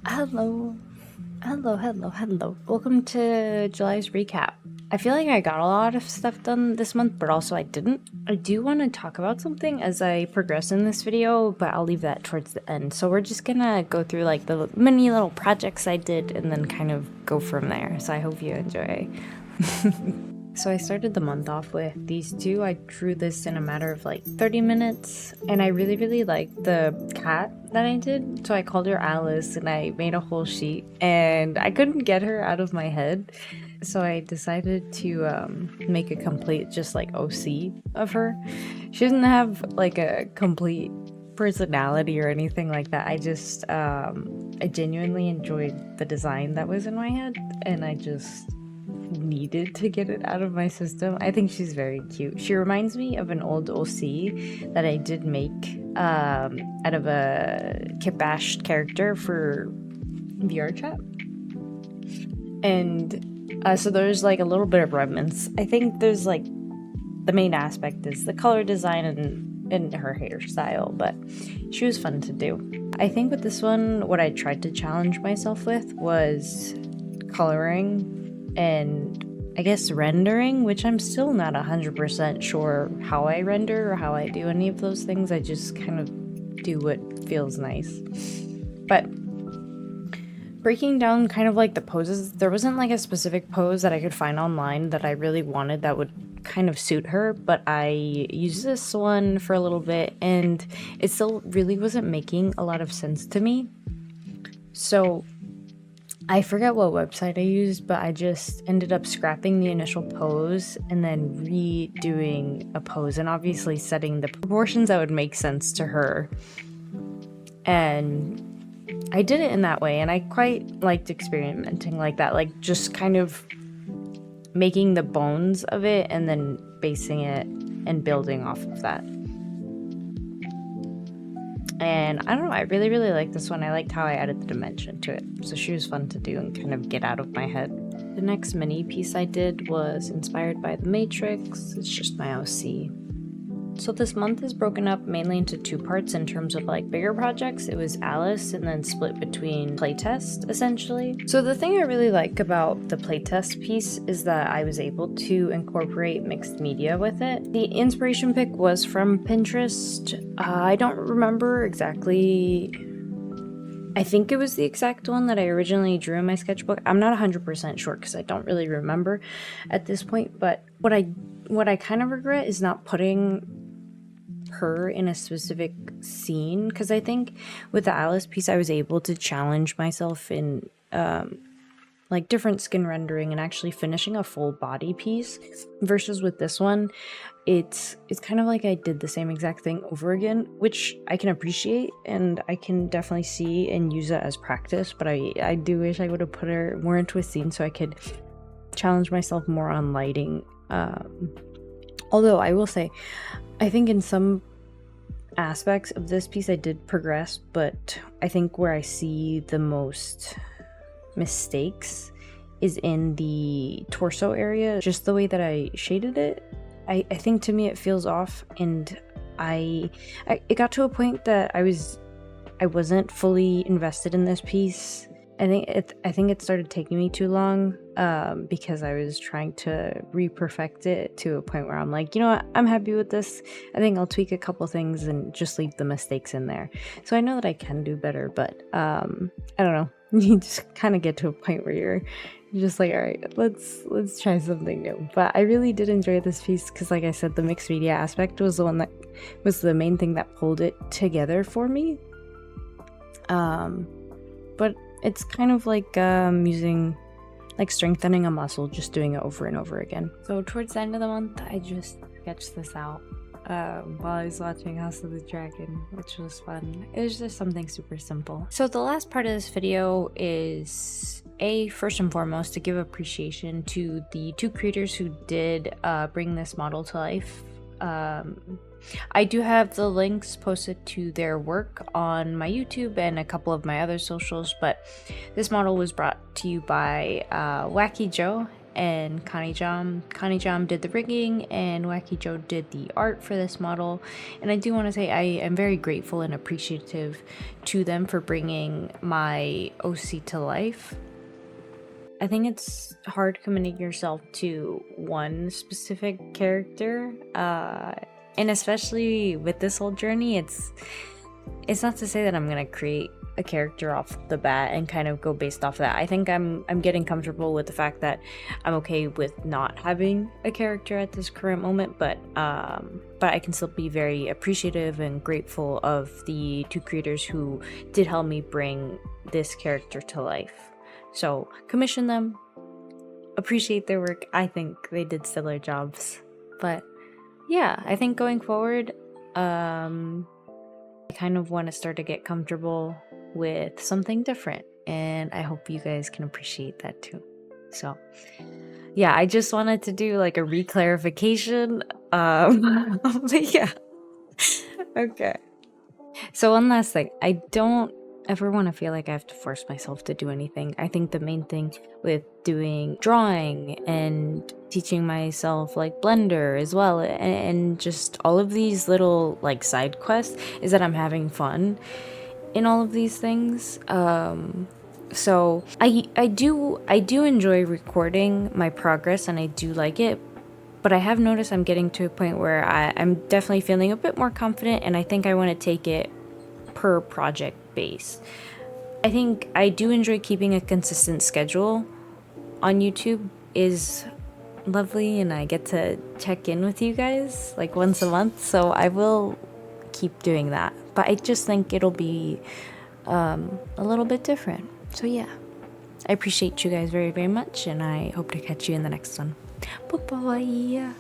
Hello. Hello. Welcome to July's recap. I feel like I got a lot of stuff done this month, but also I didn't. I do want to talk about something as I progress in this video, but I'll leave that towards the end. So we're just gonna go through like the many little projects I did and then kind of go from there. So I hope you enjoy. So I started the month off with these two. I drew this in a matter of like 30 minutes, and I really liked the cat that I did. So I called her Alice and I made a whole sheet, and I couldn't get her out of my head. So I decided to make a complete just like OC of her. She doesn't have like a complete personality or anything like that. I just I genuinely enjoyed the design that was in my head, and I just needed to get it out of my system. I think she's very cute. She reminds me of an old OC that I did make out of a Kibash character for VR chat. And so there's like a little bit of remnants. I think there's like the main aspect is the color design and her hairstyle, but she was fun to do. I think with this one, what I tried to challenge myself with was coloring and I guess rendering, which I'm still not 100% sure how I render or how I do any of those things. I just kind of do what feels nice. But breaking down kind of like the poses, there wasn't like a specific pose that I could find online that I really wanted that would kind of suit her, but I used this one for a little bit and it still really wasn't making a lot of sense to me. So I forget what website I used, but I just ended up scrapping the initial pose and then redoing a pose and obviously setting the proportions that would make sense to her. And I did it in that way, and I quite liked experimenting like that, like just kind of making the bones of it and then basing it and building off of that. And I don't know, I really liked this one. I liked how I added the dimension to it. So she was fun to do and kind of get out of my head. The next mini piece I did was inspired by The Matrix. It's just my OC. So this month is broken up mainly into two parts in terms of like bigger projects. It was Alice and then split between playtest essentially. So the thing I really like about the playtest piece is that I was able to incorporate mixed media with it. The inspiration pick was from Pinterest. I don't remember exactly. I think it was the exact one that I originally drew in my sketchbook. I'm not 100% sure because I don't really remember at this point, but what I kind of regret is not putting her in a specific scene, because I think with the Alice piece I was able to challenge myself in like different skin rendering and actually finishing a full body piece, versus with this one it's kind of like I did the same exact thing over again, which I can appreciate and I can definitely see and use it as practice, but I do wish I would have put her more into a scene so I could challenge myself more on lighting. Although I will say, I think in some aspects of this piece I did progress, but I think where I see the most mistakes is in the torso area. Just the way that I shaded it, I think to me it feels off, and it got to a point that I wasn't fully invested in this piece. I think it started taking me too long because I was trying to re-perfect it to a point where I'm like, you know what, I'm happy with this. I think I'll tweak a couple things and just leave the mistakes in there. So I know that I can do better, but I don't know. You just kind of get to a point where you're just like, all right, let's try something new. But I really did enjoy this piece because, like I said, the mixed media aspect was the one that was the main thing that pulled it together for me. But it's kind of like strengthening a muscle, just doing it over and over again. So towards the end of the month, I just sketched this out while I was watching House of the Dragon, which was fun. It was just something super simple. So the last part of this video is first and foremost to give appreciation to the two creators who did bring this model to life. I do have the links posted to their work on my YouTube and a couple of my other socials, but this model was brought to you by Wacky Joe and Kanijam. Kanijam did the rigging and Wacky Joe did the art for this model. And I do want to say I am very grateful and appreciative to them for bringing my OC to life. I think it's hard committing yourself to one specific character, and especially with this whole journey, it's not to say that I'm gonna create a character off the bat and kind of go based off that. I think I'm getting comfortable with the fact that I'm okay with not having a character at this current moment, but I can still be very appreciative and grateful of the two creators who did help me bring this character to life. So commission them, appreciate their work. I think they did stellar jobs. But yeah, I think going forward, I kind of want to start to get comfortable with something different, and I hope you guys can appreciate that too. So yeah, I just wanted to do like a re-clarification. But yeah. Okay. So one last thing, I don't ever want to feel like I have to force myself to do anything. I think the main thing with doing drawing and teaching myself like Blender as well, and just all of these little like side quests, is that I'm having fun in all of these things. So I do enjoy recording my progress, and I do like it, but I have noticed I'm getting to a point where I'm definitely feeling a bit more confident, and I think I want to take it per project base. I think I do enjoy keeping a consistent schedule on YouTube is lovely, and I get to check in with you guys like once a month, so I will keep doing that, but I just think it'll be a little bit different. So yeah, I appreciate you guys very, very much, and I hope to catch you in the next one. Bye bye.